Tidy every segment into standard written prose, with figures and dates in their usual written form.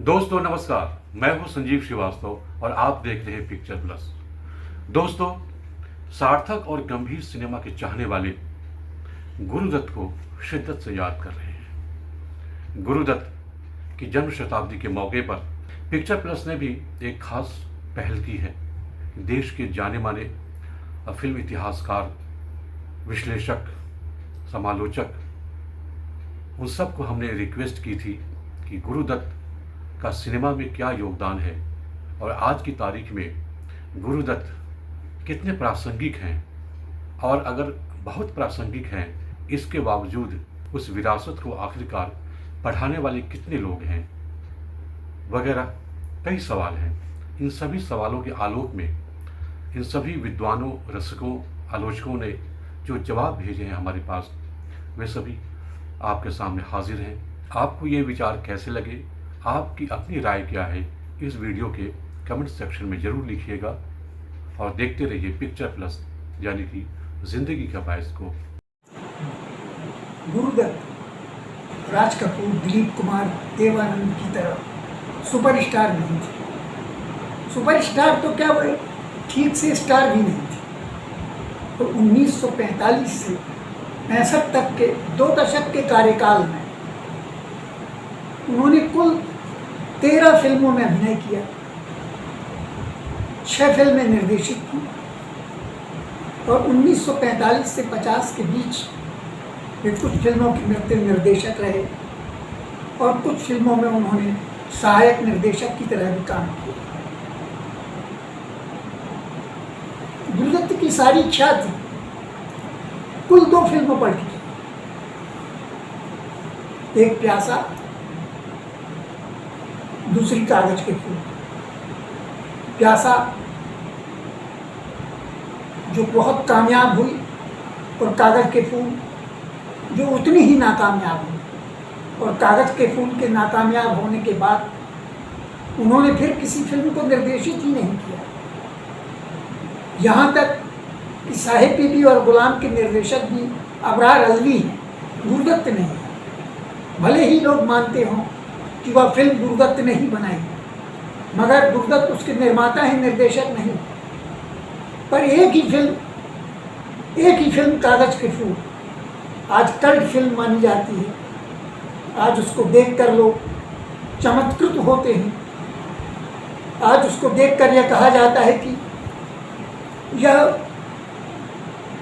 दोस्तों नमस्कार, मैं हूं संजीव श्रीवास्तव और आप देख रहे हैं पिक्चर प्लस। दोस्तों, सार्थक और गंभीर सिनेमा के चाहने वाले गुरुदत्त को शिद्दत से याद कर रहे हैं। गुरुदत्त की जन्म शताब्दी के मौके पर पिक्चर प्लस ने भी एक खास पहल की है। देश के जाने माने फिल्म इतिहासकार, विश्लेषक, समालोचक, उन सबको हमने रिक्वेस्ट की थी कि गुरुदत्त का सिनेमा में क्या योगदान है और आज की तारीख में गुरुदत्त कितने प्रासंगिक हैं, और अगर बहुत प्रासंगिक हैं इसके बावजूद उस विरासत को आखिरकार पढ़ाने वाले कितने लोग हैं, वगैरह कई सवाल हैं। इन सभी सवालों के आलोक में इन सभी विद्वानों, रसिकों, आलोचकों ने जो जवाब भेजे हैं हमारे पास, वे सभी आपके सामने हाजिर हैं। आपको ये विचार कैसे लगे, आपकी अपनी राय क्या है, इस वीडियो के कमेंट सेक्शन में ज़रूर लिखिएगा और देखते रहिए पिक्चर प्लस, यानी कि ज़िंदगी का बाइस्कोप। गुरुदत्त राज कपूर, दिलीप कुमार, देवानंद की तरह सुपरस्टार नहीं थे। सुपरस्टार तो क्या, वही ठीक से स्टार भी नहीं थे। तो 1945 से 65 तक के 2 दशक के कार्यकाल में उन्होंने कुल 13 फिल्मों में अभिनय किया, 6 फिल्में निर्देशित की और 1945 से 50 के बीच वे कुछ फिल्मों के नृत्य निर्देशक रहे और कुछ फिल्मों में उन्होंने सहायक निर्देशक की तरह भी काम किया। गुरुदत्त की सारी ख्याति कुल 2 फिल्मों पर टिकी, एक प्यासा, दूसरी कागज के फूल। प्यासा जो बहुत कामयाब हुई और कागज के फूल जो उतनी ही नाकामयाब हुई, और कागज के फूल के नाकामयाब होने के बाद उन्होंने फिर किसी फिल्म को निर्देशित ही नहीं किया। यहाँ तक कि साहिब बीबी और गुलाम के निर्देशक भी अबरार अलवी हैं, गुरुदत्त नहीं है। भले ही लोग मानते हों कि वह फिल्म गुरुदत्त ने ही बनाई, मगर गुरुदत्त उसके निर्माता हैं, निर्देशक नहीं। पर एक ही फिल्म कागज के फूल आज कल्ट फिल्म मानी जाती है। आज उसको देखकर लोग चमत्कृत होते हैं। आज उसको देखकर यह कहा जाता है कि यह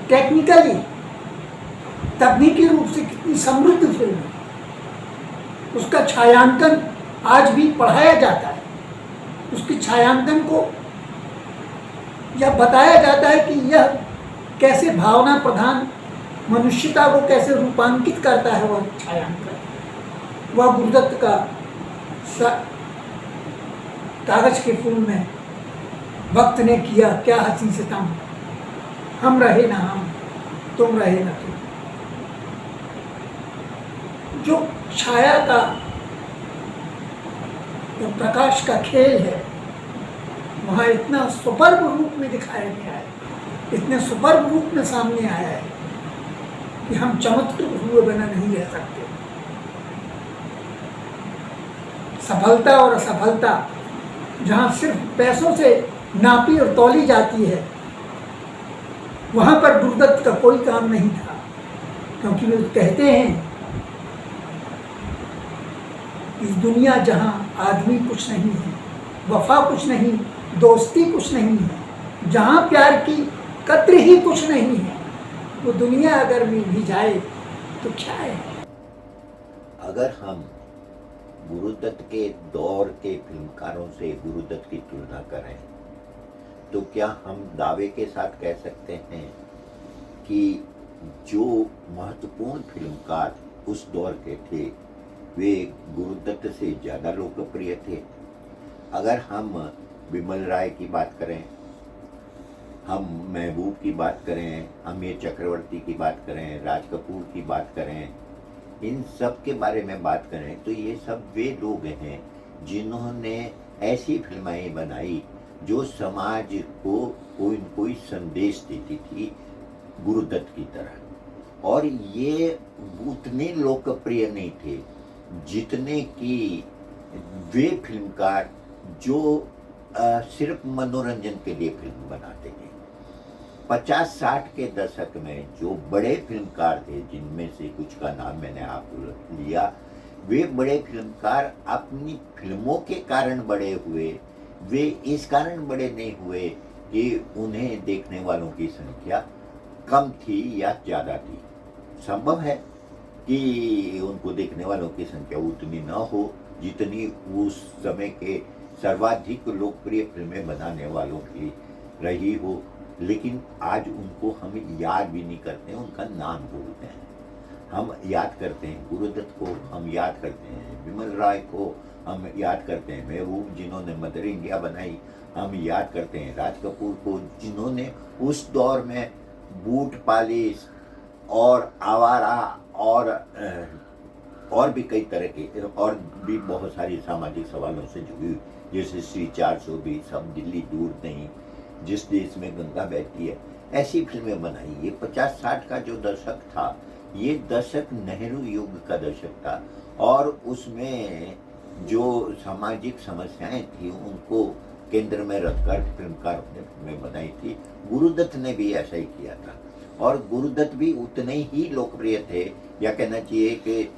टेक्निकली, तकनीकी रूप से कितनी समृद्ध फिल्म है। उसका छायांकन आज भी पढ़ाया जाता है। उसके छायांकन को यह बताया जाता है कि यह कैसे भावना प्रधान मनुष्यता को कैसे रूपांकित करता है। वह छायांकन, वह गुरुदत्त का कागज के फूल में वक्त ने किया क्या हंसी सितम, हम रहे ना हम, तुम रहे ना तुम। जो छाया का, जो प्रकाश का खेल है, वहाँ इतना सुपर्ब रूप में दिखाया गया है, इतने सुपर्ब रूप में सामने आया है कि हम चमत्कृत हुए बिना नहीं रह सकते। सफलता और असफलता जहाँ सिर्फ पैसों से नापी और तौली जाती है, वहाँ पर गुरुदत्त का कोई काम नहीं था, क्योंकि वे कहते हैं इस दुनिया जहाँ आदमी कुछ नहीं है, वफा कुछ नहीं, दोस्ती कुछ नहीं है, जहाँ प्यार की कद्र ही कुछ नहीं है, वो दुनिया अगर मिल भी जाए तो क्या है। अगर हम गुरुदत्त के दौर के फिल्मकारों से गुरुदत्त की तुलना करें तो क्या हम दावे के साथ कह सकते हैं कि जो महत्वपूर्ण फिल्मकार उस दौर के थे वे गुरुदत्त से ज़्यादा लोकप्रिय थे? अगर हम विमल राय की बात करें, हम महबूब की बात करें, अमीर चक्रवर्ती की बात करें, राज कपूर की बात करें, इन सब के बारे में बात करें तो ये सब वे लोग हैं जिन्होंने ऐसी फिल्में बनाई जो समाज को कोई न कोई संदेश देती थी, गुरुदत्त की तरह। और ये उतने लोकप्रिय नहीं थे जितने कि वे फिल्मकार जो सिर्फ मनोरंजन के लिए फिल्म बनाते थे। 50-60 के दशक में जो बड़े फिल्मकार थे, जिनमें से कुछ का नाम मैंने आपको लिया, वे बड़े फिल्मकार अपनी फिल्मों के कारण बड़े हुए। वे इस कारण बड़े नहीं हुए कि उन्हें देखने वालों की संख्या कम थी या ज़्यादा थी। संभव है कि उनको देखने वालों की संख्या उतनी न हो जितनी उस समय के सर्वाधिक लोकप्रिय फिल्में बनाने वालों की रही हो, लेकिन आज उनको हम याद भी नहीं करते, उनका नाम भूलते हैं। हम याद करते हैं गुरुदत्त को, हम याद करते हैं विमल राय को, हम याद करते हैं महबूब जिन्होंने मदर इंडिया बनाई, हम याद करते हैं राज कपूर को जिन्होंने उस दौर में बूट पालिश और आवारा और भी कई तरह के और भी बहुत सारी सामाजिक सवालों से जुड़ी हुई, जैसे श्री 420, हम दिल्ली दूर नहीं, जिस देश में गंगा बहती है, ऐसी फिल्में बनाई। ये 50-60 का जो दशक था, ये दशक नेहरू युग का दशक था और उसमें जो सामाजिक समस्याएं थी उनको केंद्र में रखकर फिल्मकारों ने फिल्में बनाई थी। गुरुदत्त ने भी ऐसा ही किया था और गुरुदत्त भी उतने ही लोकप्रिय थे, या कहना चाहिए कि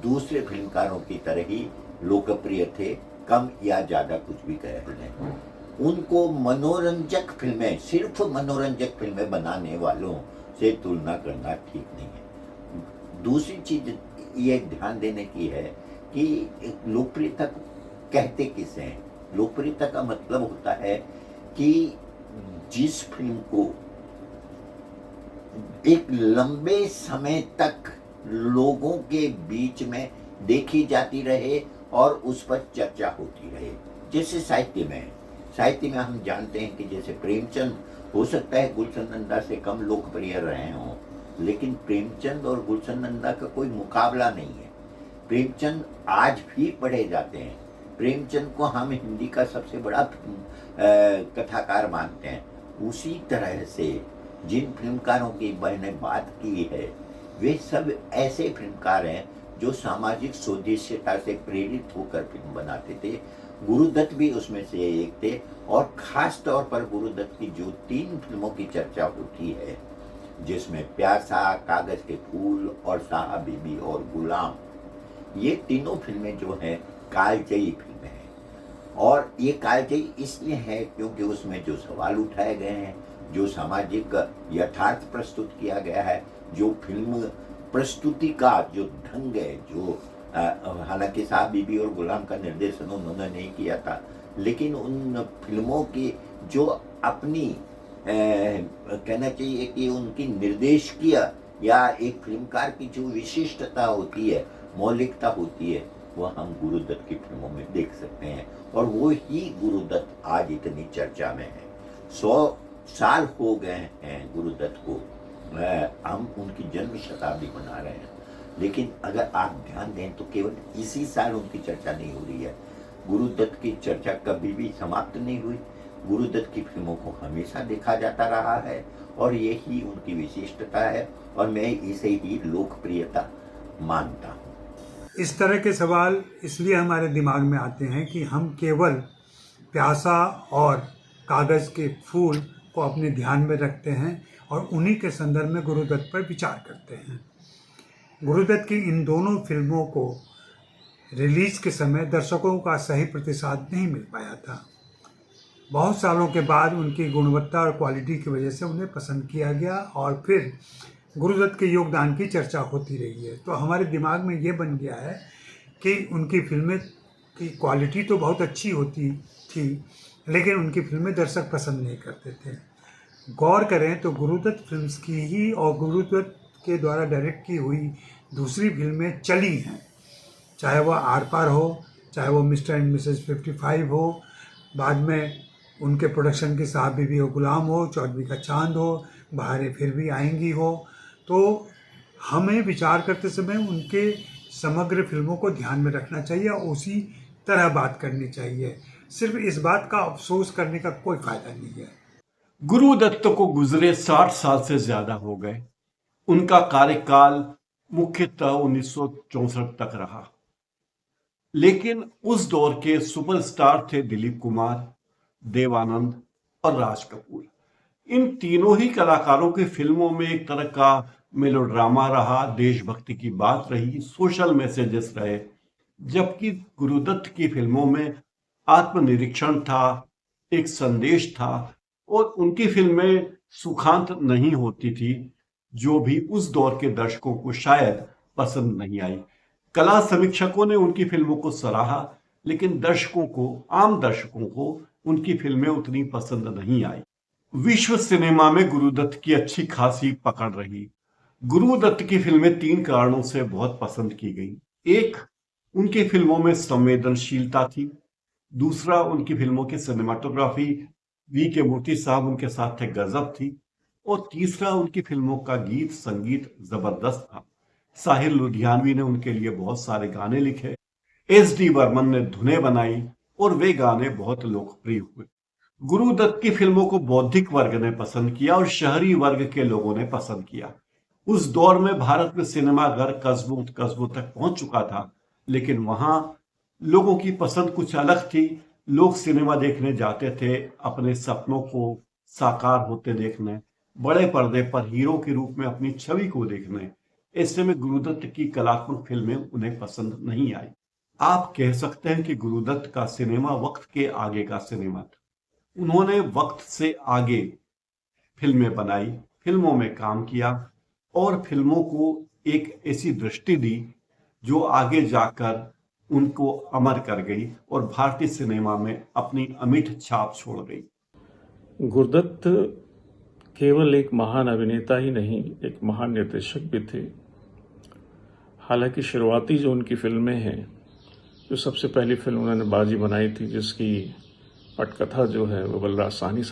दूसरे फिल्मकारों की तरह ही लोकप्रिय थे, कम या ज़्यादा कुछ भी कह लें। उनको मनोरंजक फिल्में, सिर्फ मनोरंजक फिल्में बनाने वालों से तुलना करना ठीक नहीं है। दूसरी चीज ये ध्यान देने की है कि लोकप्रियता कहते किसे हैं। लोकप्रियता का मतलब होता है कि जिस फिल्म को एक लंबे समय तक लोगों के बीच में देखी जाती रहे और उस पर चर्चा होती रहे। जैसे साहित्य में हम जानते हैं कि जैसे प्रेमचंद, हो सकता है गुलशन नंदा से कम लोकप्रिय रहे हों, लेकिन प्रेमचंद और गुलशन नंदा का कोई मुकाबला नहीं है। प्रेमचंद आज भी पढ़े जाते हैं। प्रेमचंद को हम हिंदी का सबसे बड़ा कथाकार मानते हैं। उसी तरह से जिन फिल्मकारों की मैंने बात की है, वे सब ऐसे फिल्मकार हैं जो सामाजिक सौदेश्यता से प्रेरित होकर फिल्म बनाते थे। गुरुदत्त भी उसमें से एक थे और खास तौर पर गुरुदत्त की जो 3 फिल्मों की चर्चा होती है, जिसमें प्यासा, कागज के फूल और साहब बीबी और गुलाम, ये तीनों फिल्में जो हैं कालजयी फिल्में हैं। और ये कालजयी इसलिए है क्योंकि उसमें जो सवाल उठाए गए हैं, जो सामाजिक यथार्थ प्रस्तुत किया गया है, जो फिल्म प्रस्तुति का जो ढंग है, जो हालांकि साहब बीबी और गुलाम का निर्देशन उन्होंने नहीं किया था, लेकिन उन फिल्मों की जो अपनी कहना चाहिए कि उनकी निर्देशकीय या एक फिल्मकार की जो विशिष्टता होती है, मौलिकता होती है, वह हम गुरुदत्त की फिल्मों में देख सकते हैं। और वो ही गुरुदत्त आज इतनी चर्चा में है। 100 साल हो गए हैं गुरुदत्त को, हम उनकी जन्म शताब्दी मना रहे हैं, लेकिन अगर आप ध्यान दें तो केवल इसी साल उनकी चर्चा नहीं हो रही है। गुरुदत्त की चर्चा कभी भी समाप्त नहीं हुई। गुरुदत्त की फिल्मों को हमेशा देखा जाता रहा है और यही उनकी विशिष्टता है और मैं इसे ही लोकप्रियता मानता हूँ। इस तरह के सवाल इसलिए हमारे दिमाग में आते हैं कि हम केवल प्यासा और कागज़ के फूल को अपने ध्यान में रखते हैं और उन्हीं के संदर्भ में गुरुदत्त पर विचार करते हैं। गुरुदत्त की इन दोनों फिल्मों को रिलीज के समय दर्शकों का सही प्रतिसाद नहीं मिल पाया था। बहुत सालों के बाद उनकी गुणवत्ता और क्वालिटी की वजह से उन्हें पसंद किया गया और फिर गुरुदत्त के योगदान की चर्चा होती रही है। तो हमारे दिमाग में ये बन गया है कि उनकी फिल्में की क्वालिटी तो बहुत अच्छी होती थी, लेकिन उनकी फिल्में दर्शक पसंद नहीं करते थे। गौर करें तो गुरुदत्त फिल्म्स की ही और गुरुदत्त के द्वारा डायरेक्ट की हुई दूसरी फिल्में चली हैं, चाहे वह आर पार हो, चाहे वो मिस्टर एंड मिसेस 55 हो, बाद में उनके प्रोडक्शन की साहब बीबी और गुलाम हो, चौदहवीं का चांद हो, बहारें फिर भी आएंगी हो। तो हमें विचार करते समय उनके समग्र फिल्मों को ध्यान में रखना चाहिए और उसी तरह बात करनी चाहिए। सिर्फ इस बात का अफसोस करने का कोई फायदा नहीं है। गुरुदत्त को गुजरे 60 साल से ज्यादा हो गए। उनका कार्यकाल मुख्यतः 1964 तक रहा, लेकिन उस दौर के सुपरस्टार थे दिलीप कुमार, देव आनंद और राज कपूर। इन तीनों ही कलाकारों की फिल्मों में एक तरह का मेलोड्रामा रहा, देशभक्ति की बात रही, सोशल मैसेजेस रहे, जबकि गुरुदत्त की फिल्मों में आत्मनिरीक्षण था, एक संदेश था और उनकी फिल्में सुखांत नहीं होती थी, जो भी उस दौर के दर्शकों को शायद पसंद नहीं आई। कला समीक्षकों ने उनकी फिल्मों को सराहा, लेकिन दर्शकों को, आम दर्शकों को उनकी फिल्में उतनी पसंद नहीं आई। विश्व सिनेमा में गुरुदत्त की अच्छी खासी पकड़ रही। गुरुदत्त की फिल्में 3 कारणों से बहुत पसंद की गई। एक, उनकी फिल्मों में संवेदनशीलता थी। दूसरा, उनकी फिल्मों की सिनेमाटोग्राफी, वी के मूर्ति साहब उनके साथ थे, गजब थी। और तीसरा, उनकी फिल्मों का गीत संगीत जबरदस्त था। साहिर लुधियानवी ने उनके लिए बहुत सारे गाने लिखे, एस.डी. बर्मन ने धुनें बनाई और वे गाने बहुत लोकप्रिय हुए। गुरुदत्त की फिल्मों को बौद्धिक वर्ग ने पसंद किया और शहरी वर्ग के लोगों ने पसंद किया। उस दौर में भारत में सिनेमा घर कस्बों तक पहुंच चुका था, लेकिन वहां लोगों की पसंद कुछ अलग थी। लोग सिनेमा देखने जाते थे अपने सपनों को साकार होते देखने, बड़े पर्दे पर हीरो के रूप में अपनी छवि को देखने। ऐसे में गुरुदत्त की कलात्मक फिल्में उन्हें पसंद नहीं आई। आप कह सकते हैं कि गुरुदत्त का सिनेमा वक्त के आगे का सिनेमा था। उन्होंने वक्त से आगे फिल्में बनाई, फिल्मों में काम किया और फिल्मों को एक ऐसी दृष्टि दी जो आगे जाकर उनको अमर कर गई और भारतीय सिनेमा में अपनी अमिट छाप छोड़ गई। गुरुदत्त केवल एक महान अभिनेता ही नहीं, एक महान निर्देशक भी थे। हालांकि शुरुआती जो उनकी फिल्में हैं, जो सबसे पहली फिल्म उन्होंने बाजी बनाई थी, जिसकी पटकथा जो है वो बलराज साहनी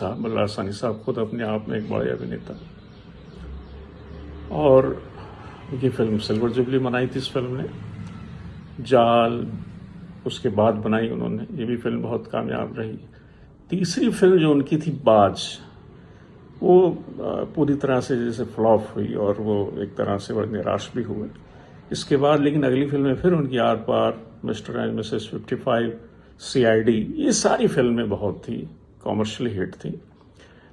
साहब खुद अपने आप में एक बड़े अभिनेता, और ये फिल्म सिल्वर जुबली मनाई थी इस फिल्म ने। जाल उसके बाद बनाई उन्होंने, ये भी फिल्म बहुत कामयाब रही। तीसरी फिल्म जो उनकी थी बाज, वो पूरी तरह से जैसे फ्लॉप हुई और वो एक तरह से बड़े निराश भी हुए। इसके बाद लेकिन अगली फिल्में फिर उनकी Aar Paar, mister and missus 55, CID, ये सारी फिल्में बहुत थी कॉमर्शियली हिट थी।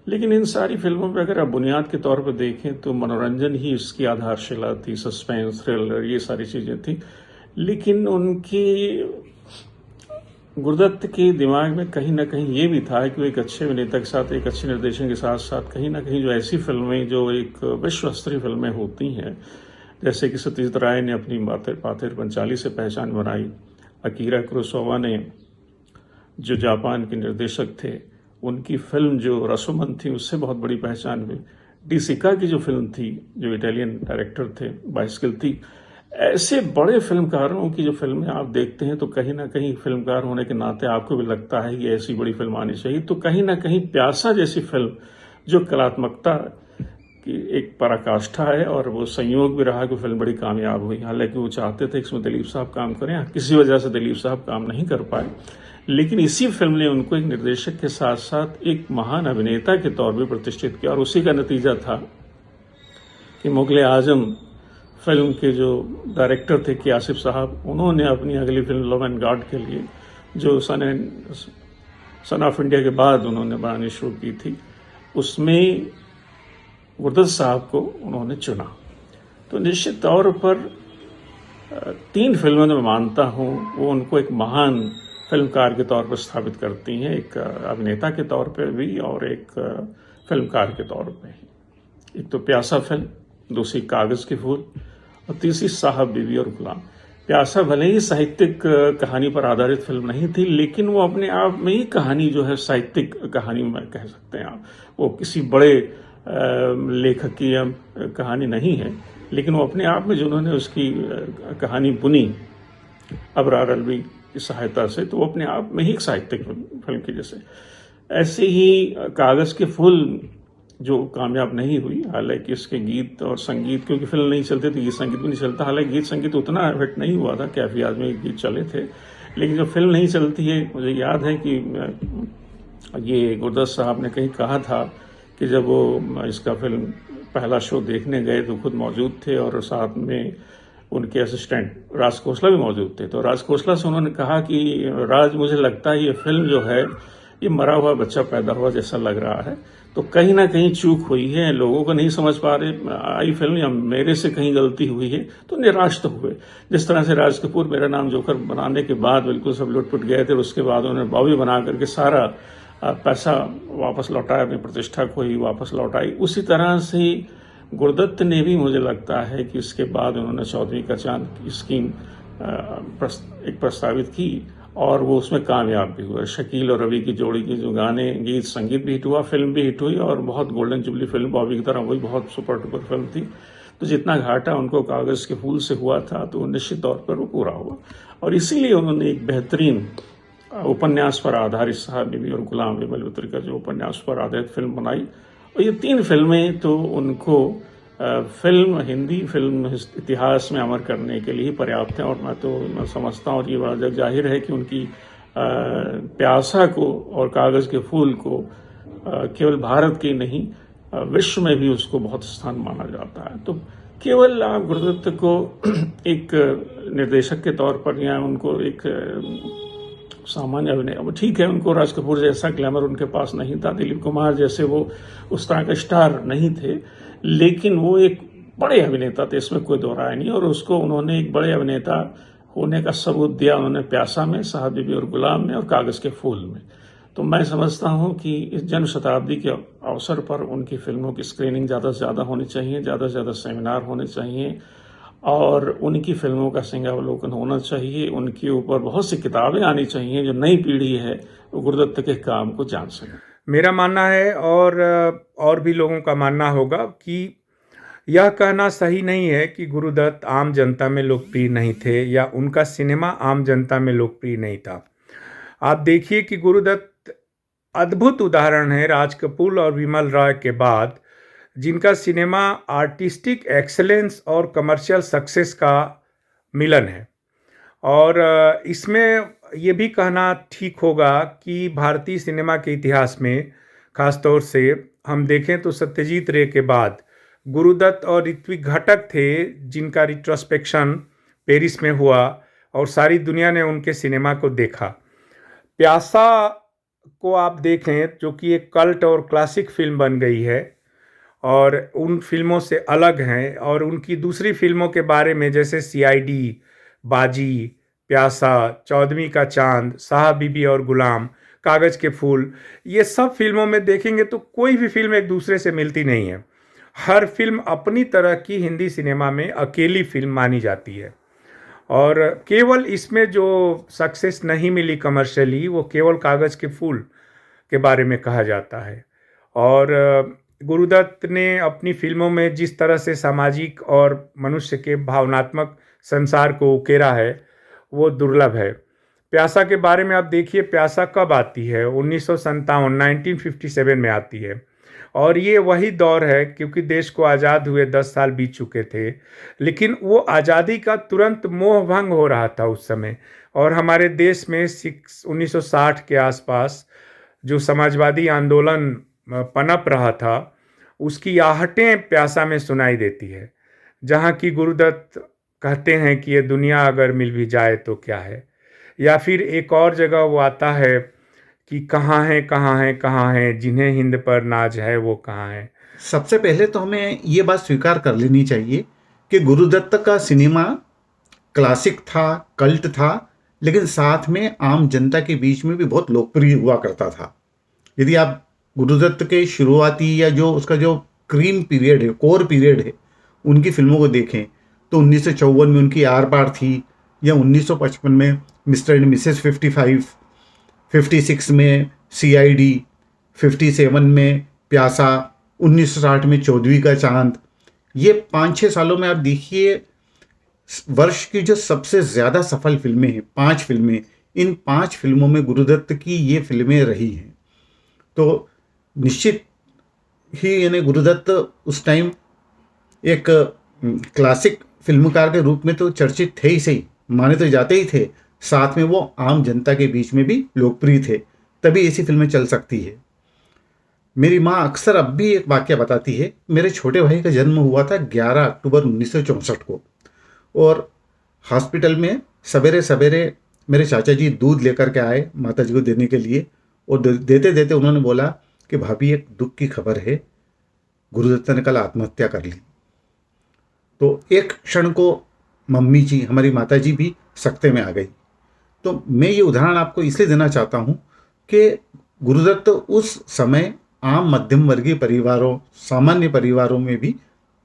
लेकिन इन सारी फिल्मों पे अगर आप बुनियाद के तौर पर देखें तो मनोरंजन ही इसकी आधारशिला थी, सस्पेंस, थ्रिलर, ये सारी चीजें थी। लेकिन गुरुदत्त के दिमाग में कहीं ना कहीं ये भी था कि वो एक अच्छे अभिनेता के साथ, एक अच्छे निर्देशक के साथ साथ कहीं ना कहीं जो ऐसी फिल्में जो एक विश्व स्तरीय फिल्में होती हैं, जैसे कि सतीश राय ने अपनी पाथेर पंचाली से पहचान बनाई, अकीरा कुरोसावा ने जो जापान के निर्देशक थे उनकी फिल्म जो रसोमन थी उससे बहुत बड़ी पहचान हुई, डी सिका की जो फिल्म थी जो इटालियन डायरेक्टर थे बाइस्किल थी। ऐसे बड़े फिल्मकारों की जो फिल्में आप देखते हैं तो कहीं ना कहीं फिल्मकार होने के नाते आपको भी लगता है कि ऐसी बड़ी फिल्म आनी चाहिए। तो कहीं ना कहीं प्यासा जैसी फिल्म जो कलात्मकता की एक पराकाष्ठा है, और वो संयोग भी रहा कि फिल्म बड़ी कामयाब हुई। हालांकि वो चाहते थे इसमें दिलीप साहब काम करें, किसी वजह से दिलीप साहब काम नहीं कर पाए, लेकिन इसी फिल्म ने उनको एक निर्देशक के साथ साथ एक महान अभिनेता के तौर पर प्रतिष्ठित किया। और उसी का नतीजा था कि मुगले आजम फिल्म के जो डायरेक्टर थे कि आसिफ साहब, उन्होंने अपनी अगली फिल्म लव एंड गॉड के लिए, जो सन ऑफ इंडिया के बाद उन्होंने बनानी शुरू की थी, उसमें गुरुदत्त साहब को उन्होंने चुना। तो निश्चित तौर पर 3 फिल्में मैं मानता हूँ वो उनको एक महान फिल्मकार के तौर पर स्थापित करती हैं, एक अभिनेता के तौर पर भी और एक फिल्मकार के तौर पर। एक तो प्यासा फिल्म, दूसरी कागज के फूल और तीसरी साहब, बीवी और गुलाम। प्यासा भले ही साहित्यिक कहानी पर आधारित फिल्म नहीं थी, लेकिन वो अपने आप में ही कहानी जो है साहित्यिक कहानी में कह सकते हैं आप, वो किसी बड़े लेखक की कहानी नहीं है, लेकिन वो अपने आप में जो उन्होंने उसकी कहानी बुनी अबरार अलवी की सहायता से, तो वो अपने आप में ही एक साहित्यिक फिल्म की जैसे। ऐसे ही कागज के फूल जो कामयाब नहीं हुई, हालांकि इसके गीत और संगीत, क्योंकि फिल्म नहीं चलती तो गीत संगीत भी नहीं चलता। हालांकि गीत संगीत उतना हिट नहीं हुआ था, कैफी आजमी गीत चले थे, लेकिन जब फिल्म नहीं चलती है, मुझे याद है कि ये गुरुदत्त साहब ने कहीं कहा था कि जब वो इसका फिल्म पहला शो देखने गए तो खुद मौजूद थे और साथ में उनके असिस्टेंट राज खोसला भी मौजूद थे। तो राज खोसला से उन्होंने कहा कि राज, मुझे लगता है ये फिल्म जो है ये मरा हुआ बच्चा पैदा हुआ जैसा लग रहा है, तो कहीं ना कहीं चूक हुई है, लोगों को नहीं समझ पा रहे आई फिल्म, या मेरे से कहीं गलती हुई है। तो निराश तो हुए। जिस तरह से राज कपूर मेरा नाम जोकर बनाने के बाद बिल्कुल सब लुटपुट गए थे, उसके बाद उन्होंने बॉबी बना करके सारा पैसा वापस लौटाया, अपनी प्रतिष्ठा को ही वापस लौटाई। उसी तरह से गुरुदत्त ने भी, मुझे लगता है कि इसके बाद उन्होंने 14वीं का चांद की स्कीम एक प्रस्तावित की और वो उसमें कामयाब भी हुआ। शकील और रवि की जोड़ी की जो गाने, गीत, संगीत भी हिट हुआ, फिल्म भी हिट हुई और बहुत गोल्डन जुबली फिल्म बॉबी की तरह वही बहुत सुपर डुपर फिल्म थी। तो जितना घाटा उनको कागज के फूल से हुआ था तो निश्चित तौर पर वो पूरा हुआ और इसीलिए उन्होंने एक बेहतरीन उपन्यास पर आधारित साहब बीबी और गुलाम विमल मित्र का जो उपन्यास पर आधारित फिल्म बनाई। और ये 3 फिल्में तो उनको हिंदी फिल्म इतिहास में अमर करने के लिए पर्याप्त हैं। और मैं समझता हूँ और ये बड़ा जाहिर है कि उनकी प्यासा को और कागज के फूल को केवल भारत के नहीं विश्व में भी उसको बहुत स्थान माना जाता है। तो केवल आप गुरुदत्त को एक निर्देशक के तौर पर या उनको एक सामान्य अभिनय, अब ठीक है उनको राज कपूर जैसा ग्लैमर उनके पास नहीं था, दिलीप कुमार जैसे वो उस तरह का स्टार नहीं थे, लेकिन वो एक बड़े अभिनेता थे, इसमें कोई दो राय नहीं। और उसको उन्होंने एक बड़े अभिनेता होने का सबूत दिया उन्होंने प्यासा में, साहब बीबी और गुलाम में और कागज के फूल में। तो मैं समझता हूं कि इस जन्म शताब्दी के अवसर पर उनकी फिल्मों की स्क्रीनिंग ज़्यादा से ज़्यादा होनी चाहिए, ज़्यादा से ज़्यादा सेमिनार होने चाहिए और उनकी फिल्मों का सिंहावलोकन होना चाहिए। उनके ऊपर बहुत सी किताबें आनी चाहिए जो नई पीढ़ी है वो गुरुदत्त के काम को जान सके। मेरा मानना है और भी लोगों का मानना होगा कि यह कहना सही नहीं है कि गुरुदत्त आम जनता में लोकप्रिय नहीं थे या उनका सिनेमा आम जनता में लोकप्रिय नहीं था। आप देखिए कि गुरुदत्त अद्भुत उदाहरण है राज कपूर और विमल रॉय के बाद, जिनका सिनेमा आर्टिस्टिक एक्सेलेंस और कमर्शियल सक्सेस का मिलन है। और इसमें ये भी कहना ठीक होगा कि भारतीय सिनेमा के इतिहास में खासतौर से हम देखें तो सत्यजीत रे के बाद गुरुदत्त और ऋत्विक घटक थे जिनका रिट्रोस्पेक्शन पेरिस में हुआ और सारी दुनिया ने उनके सिनेमा को देखा। प्यासा को आप देखें जो कि एक कल्ट और क्लासिक फिल्म बन गई है और उन फिल्मों से अलग हैं, और उनकी दूसरी फिल्मों के बारे में जैसे CID, बाजी, प्यासा, 14वीं का चांद, साहब बीबी और गुलाम, कागज के फूल, ये सब फिल्मों में देखेंगे तो कोई भी फिल्म एक दूसरे से मिलती नहीं है। हर फिल्म अपनी तरह की हिंदी सिनेमा में अकेली फिल्म मानी जाती है और केवल इसमें जो सक्सेस नहीं मिली कमर्शियली वो केवल कागज के फूल के बारे में कहा जाता है। और गुरुदत्त ने अपनी फिल्मों में जिस तरह से सामाजिक और मनुष्य के भावनात्मक संसार को उकेरा है वो दुर्लभ है। प्यासा के बारे में आप देखिए, प्यासा कब आती है? 1957 में आती है और ये वही दौर है क्योंकि देश को आज़ाद हुए 10 साल बीत चुके थे, लेकिन वो आज़ादी का तुरंत मोह भंग हो रहा था उस समय। और हमारे देश में 1960 के आसपास जो समाजवादी आंदोलन पनप रहा था उसकी आहटें प्यासा में सुनाई देती है, जहाँ की गुरुदत्त कहते हैं कि ये दुनिया अगर मिल भी जाए तो क्या है। या फिर एक और जगह वो आता है कि कहाँ हैं कहाँ हैं कहाँ हैं जिन्हें हिंद पर नाज है वो कहाँ हैं। सबसे पहले तो हमें ये बात स्वीकार कर लेनी चाहिए कि गुरुदत्त का सिनेमा क्लासिक था, कल्ट था, लेकिन साथ में आम जनता के बीच में भी बहुत लोकप्रिय हुआ करता था। यदि आप गुरुदत्त के शुरुआती या जो उसका जो क्रीम पीरियड है, कोर पीरियड है, उनकी फिल्मों को देखें तो 1954 में उनकी आर पार थी, या 1955 में मिस्टर एंड मिसेस 55, 56 में CID, 57 में प्यासा, 1960 में 14वीं का चांद। ये 5-6 सालों में आप देखिए वर्ष की जो सबसे ज़्यादा सफल फिल्में हैं, 5 फिल्में, इन 5 फिल्मों में गुरुदत्त की ये फिल्में रही हैं। तो निश्चित ही यानी गुरुदत्त उस टाइम एक क्लासिक फिल्मकार के रूप में तो चर्चित थे ही सही, माने तो जाते ही थे, साथ में वो आम जनता के बीच में भी लोकप्रिय थे, तभी ऐसी फिल्में चल सकती है। मेरी माँ अक्सर अब भी एक वाकया बताती है। मेरे छोटे भाई का जन्म हुआ था 11 अक्टूबर 1964 को। और हॉस्पिटल में सवेरे सवेरे मेरे चाचा जी दूध लेकर के आए माता जी को देने के लिए, और देते देते उन्होंने बोला कि भाभी एक दुख की खबर है, गुरुदत्त ने कल आत्महत्या कर ली। तो एक क्षण को मम्मी जी, हमारी माता जी भी सकते में आ गई। तो मैं ये उदाहरण आपको इसलिए देना चाहता हूँ कि गुरुदत्त उस समय आम मध्यम वर्गीय परिवारों, सामान्य परिवारों में भी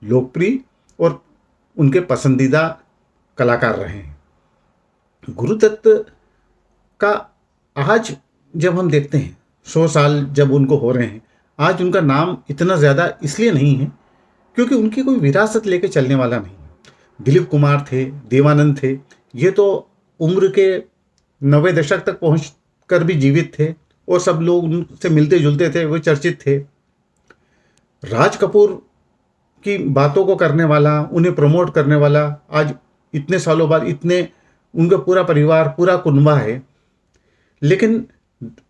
लोकप्रिय और उनके पसंदीदा कलाकार रहे हैं। गुरुदत्त का आज जब हम देखते हैं 100 साल जब उनको हो रहे हैं, आज उनका नाम इतना ज़्यादा इसलिए नहीं है क्योंकि उनकी कोई विरासत लेके चलने वाला नहीं। दिलीप कुमार थे, देवानंद थे, ये तो उम्र के 90 दशक तक पहुँच कर भी जीवित थे और सब लोग उनसे मिलते जुलते थे, वो चर्चित थे। राज कपूर की बातों को करने वाला, उन्हें प्रमोट करने वाला, आज इतने सालों बाद इतने उनका पूरा परिवार, पूरा कुनबा है। लेकिन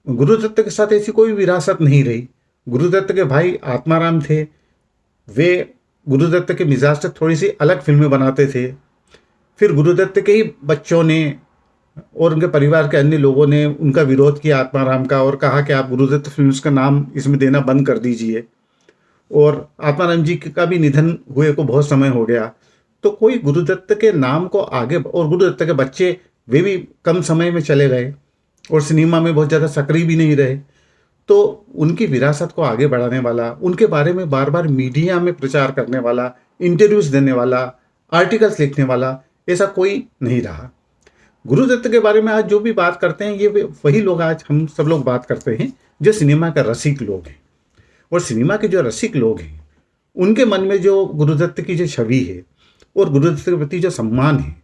गुरुदत्त के साथ ऐसी कोई विरासत नहीं रही। गुरुदत्त के भाई आत्माराम थे, वे गुरुदत्त के मिजाज से थोड़ी सी अलग फिल्में बनाते थे। फिर गुरुदत्त के ही बच्चों ने और उनके परिवार के अन्य लोगों ने उनका विरोध किया आत्माराम का, और कहा कि आप गुरुदत्त फिल्म्स का नाम इसमें देना बंद कर दीजिए। और आत्माराम जी का भी निधन हुए को बहुत समय हो गया, तो कोई गुरुदत्त के नाम को आगे, और गुरुदत्त के बच्चे वे भी कम समय में चले गए और सिनेमा में बहुत ज़्यादा सक्रिय भी नहीं रहे। तो उनकी विरासत को आगे बढ़ाने वाला, उनके बारे में बार बार मीडिया में प्रचार करने वाला, इंटरव्यूज़ देने वाला, आर्टिकल्स लिखने वाला, ऐसा कोई नहीं रहा। गुरुदत्त के बारे में आज जो भी बात करते हैं, ये वही लोग आज हम सब लोग बात करते हैं जो सिनेमा का रसिक लोग हैं। और सिनेमा के जो रसिक लोग हैं, उनके मन में जो गुरुदत्त की जो छवि है और गुरुदत्त के प्रति जो सम्मान है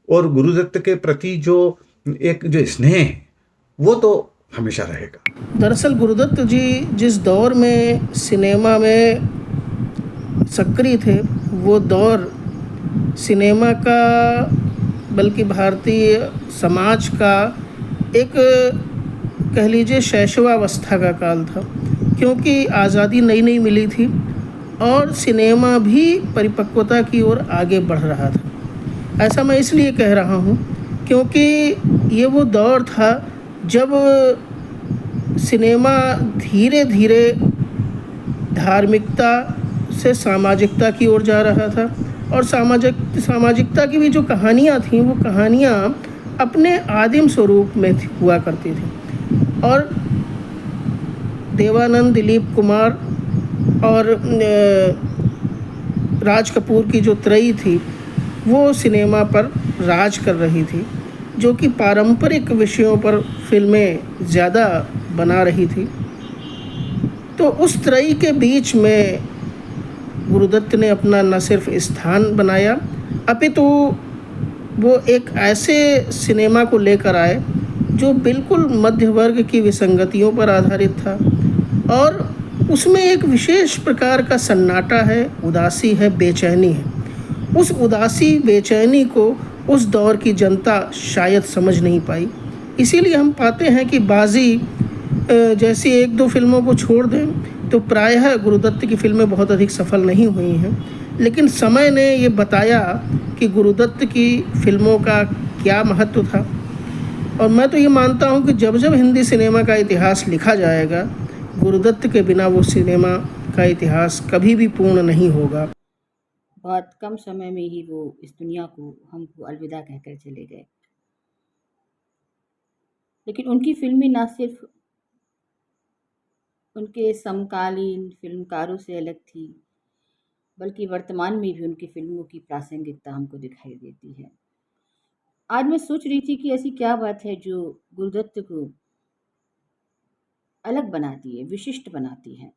और गुरुदत्त के प्रति जो एक जो स्नेह है, वो तो हमेशा रहेगा। दरअसल गुरुदत्त जी जिस दौर में सिनेमा में सक्रिय थे, वो दौर सिनेमा का, बल्कि भारतीय समाज का एक, कह लीजिए, शैशवावस्था का काल था, क्योंकि आज़ादी नई नई मिली थी और सिनेमा भी परिपक्वता की ओर आगे बढ़ रहा था। ऐसा मैं इसलिए कह रहा हूँ क्योंकि ये वो दौर था जब सिनेमा धीरे धीरे धार्मिकता से सामाजिकता की ओर जा रहा था, और सामाजिकता की भी जो कहानियाँ थीं, वो कहानियाँ अपने आदिम स्वरूप में हुआ करती थी। और देवानंद, दिलीप कुमार और राज कपूर की जो त्रयी थी, वो सिनेमा पर राज कर रही थी, जो कि पारंपरिक विषयों पर फिल्में ज़्यादा बना रही थी। तो उस त्रयी के बीच में गुरुदत्त ने अपना न सिर्फ स्थान बनाया, अपितु वो एक ऐसे सिनेमा को लेकर आए जो बिल्कुल मध्य वर्ग की विसंगतियों पर आधारित था, और उसमें एक विशेष प्रकार का सन्नाटा है, उदासी है, बेचैनी है। उस उदासी, बेचैनी को उस दौर की जनता शायद समझ नहीं पाई। इसीलिए हम पाते हैं कि बाजी जैसी एक दो फिल्मों को छोड़ दें तो प्रायः गुरुदत्त की फिल्में बहुत अधिक सफल नहीं हुई हैं। लेकिन समय ने ये बताया कि गुरुदत्त की फिल्मों का क्या महत्व था, और मैं तो ये मानता हूँ कि जब जब हिंदी सिनेमा का इतिहास लिखा जाएगा, गुरुदत्त के बिना वो सिनेमा का इतिहास कभी भी पूर्ण नहीं होगा। बहुत कम समय में ही वो इस दुनिया को हमको अलविदा कहकर चले गए। लेकिन उनकी फिल्में ना सिर्फ उनके समकालीन फिल्मकारों से अलग थी, बल्कि वर्तमान में भी उनकी फिल्मों की प्रासंगिकता हमको दिखाई देती है। आज मैं सोच रही थी कि ऐसी क्या बात है जो गुरुदत्त को अलग बनाती है, विशिष्ट बनाती है।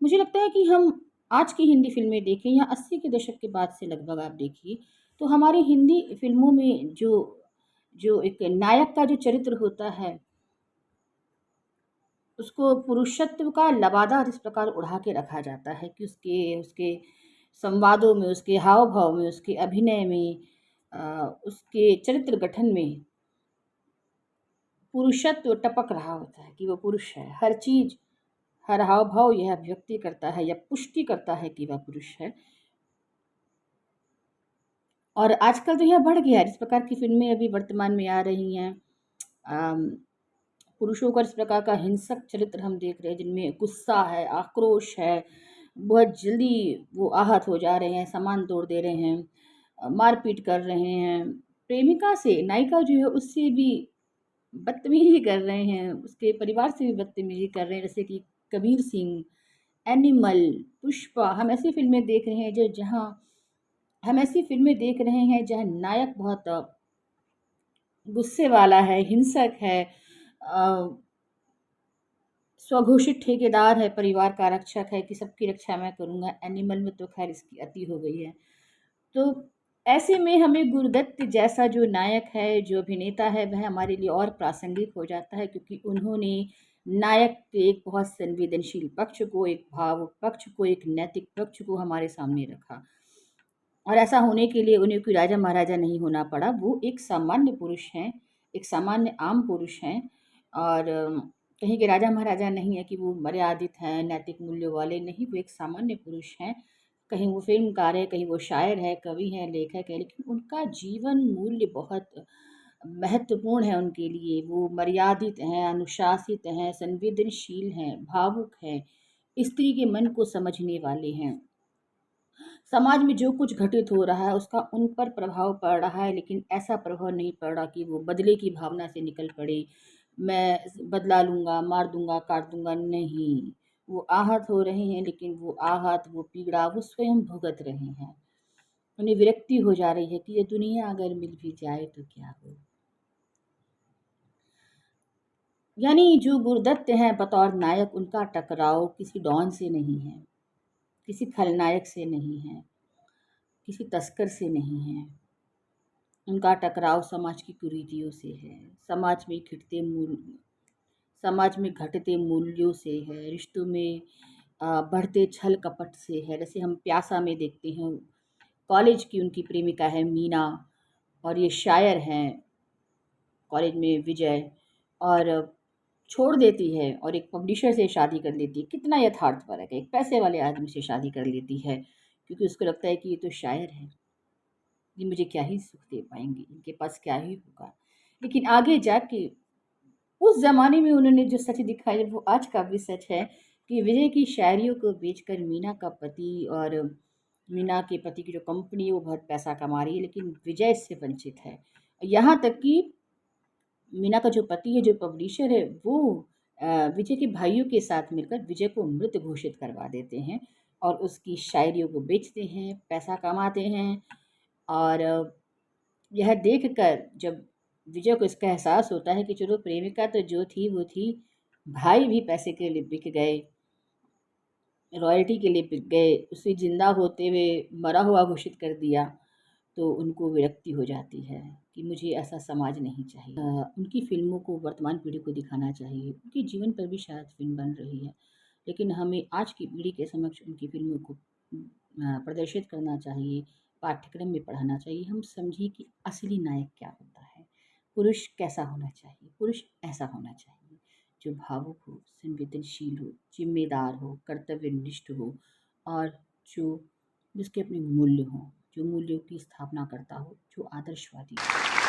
मुझे लगता है कि हम आज की हिंदी फिल्में देखें या 80 के दशक के बाद से लगभग आप देखिए, तो हमारी हिंदी फिल्मों में जो एक नायक का जो चरित्र होता है, उसको पुरुषत्व का लबादा इस प्रकार उड़ा के रखा जाता है कि उसके संवादों में, उसके हाव भाव में, उसके अभिनय में, उसके चरित्र गठन में पुरुषत्व टपक रहा होता है कि वो पुरुष है। हर चीज़, हर हाव भाव यह अभिव्यक्ति करता है या पुष्टि करता है कि वह पुरुष है। और आजकल तो यह बढ़ गया है, इस प्रकार की फ़िल्में अभी वर्तमान में आ रही हैं। अम, पुरुषों का इस प्रकार का हिंसक चरित्र हम देख रहे हैं, जिनमें गुस्सा है, आक्रोश है, बहुत जल्दी वो आहत हो जा रहे हैं, सामान तोड़ दे रहे हैं, मारपीट कर रहे हैं। प्रेमिका से नायिका जो है उससे भी बदतमीज़ी कर रहे हैं, उसके परिवार से भी बदतमीज़ी कर रहे हैं, जैसे कि कबीर सिंह, एनिमल, पुष्पा। हम ऐसी फ़िल्में देख रहे हैं जहाँ नायक बहुत गुस्से वाला है, हिंसक है, अ, स्वघोषित ठेकेदार है, परिवार का रक्षक है कि सबकी रक्षा मैं करूँगा। एनिमल में तो ख़ैर इसकी अति हो गई है। तो ऐसे में हमें गुरुदत्त जैसा जो नायक है, जो अभिनेता है, वह हमारे लिए और प्रासंगिक हो जाता है, क्योंकि उन्होंने नायक के एक बहुत संवेदनशील पक्ष को, एक भावुक पक्ष को, एक नैतिक पक्ष को हमारे सामने रखा। और ऐसा होने के लिए उन्हें कोई राजा महाराजा नहीं होना पड़ा। वो एक सामान्य पुरुष हैं, एक सामान्य आम पुरुष हैं, और कहीं के राजा महाराजा नहीं है कि वो मर्यादित हैं, नैतिक मूल्यों वाले नहीं, वो एक सामान्य पुरुष हैं। कहीं वो फ़िल्मकार हैं, कहीं वो शायर हैं, कवि हैं, लेखक हैं, लेकिन उनका जीवन मूल्य बहुत महत्वपूर्ण है उनके लिए। वो मर्यादित हैं, अनुशासित हैं, संवेदनशील हैं, भावुक हैं, स्त्री के मन को समझने वाले हैं। समाज में जो कुछ घटित हो रहा है उसका उन पर प्रभाव पड़ रहा है, लेकिन ऐसा प्रभाव नहीं पड़ रहा कि वो बदले की भावना से निकल पड़े, मैं बदला लूँगा, मार दूँगा, काट दूँगा, नहीं। वो आहत हो रहे हैं, लेकिन वो आहत, वो पीड़ा वो स्वयं भुगत रहे हैं। उन्हें विरक्ति हो जा रही है कि ये दुनिया अगर मिल भी जाए तो क्या हो। यानी जो गुरुदत्त हैं बतौर नायक, उनका टकराव किसी डॉन से नहीं है, किसी खलनायक से नहीं है, किसी तस्कर से नहीं है। उनका टकराव समाज की कुरीतियों से है, समाज में घटते मूल्यों से है, रिश्तों में बढ़ते छल कपट से है। जैसे हम प्यासा में देखते हैं, कॉलेज की उनकी प्रेमिका है मीना, और ये शायर हैं कॉलेज में विजय, और छोड़ देती है और एक पब्लिशर से शादी कर लेती है। कितना यथार्थपरक है, एक पैसे वाले आदमी से शादी कर लेती है, क्योंकि उसको लगता है कि ये तो शायर है, ये मुझे क्या ही सुख दे पाएंगे, इनके पास क्या ही होगा। लेकिन आगे जाके उस ज़माने में उन्होंने जो सच दिखाया, वो आज का भी सच है कि विजय की शायरियों को बेचकर मीना के पति की जो कंपनी है वो बहुत पैसा कमा रही है, लेकिन विजय इससे वंचित है। यहाँ तक कि मीना का जो पति है, जो पब्लिशर है, वो विजय के भाइयों के साथ मिलकर विजय को मृत घोषित करवा देते हैं और उसकी शायरियों को बेचते हैं, पैसा कमाते हैं। और यह देखकर जब विजय को इसका एहसास होता है कि चलो प्रेमिका तो जो थी वो थी, भाई भी पैसे के लिए बिक गए, रॉयल्टी के लिए बिक गए, उसे जिंदा होते हुए मरा हुआ घोषित कर दिया, तो उनको विरक्ति हो जाती है कि मुझे ऐसा समाज नहीं चाहिए। उनकी फ़िल्मों को वर्तमान पीढ़ी को दिखाना चाहिए, उनके जीवन पर भी शायद फ़िल्म बन रही है, लेकिन हमें आज की पीढ़ी के समक्ष उनकी फ़िल्मों को प्रदर्शित करना चाहिए, पाठ्यक्रम में पढ़ाना चाहिए। हम समझें कि असली नायक क्या होता है, पुरुष कैसा होना चाहिए। पुरुष ऐसा होना चाहिए जो भावुक हो, संवेदनशील हो, जिम्मेदार हो, कर्तव्यनिष्ठ हो, और जिसके अपने मूल्य हों, जो मूल्यों की स्थापना करता हो, जो आदर्शवादी हो।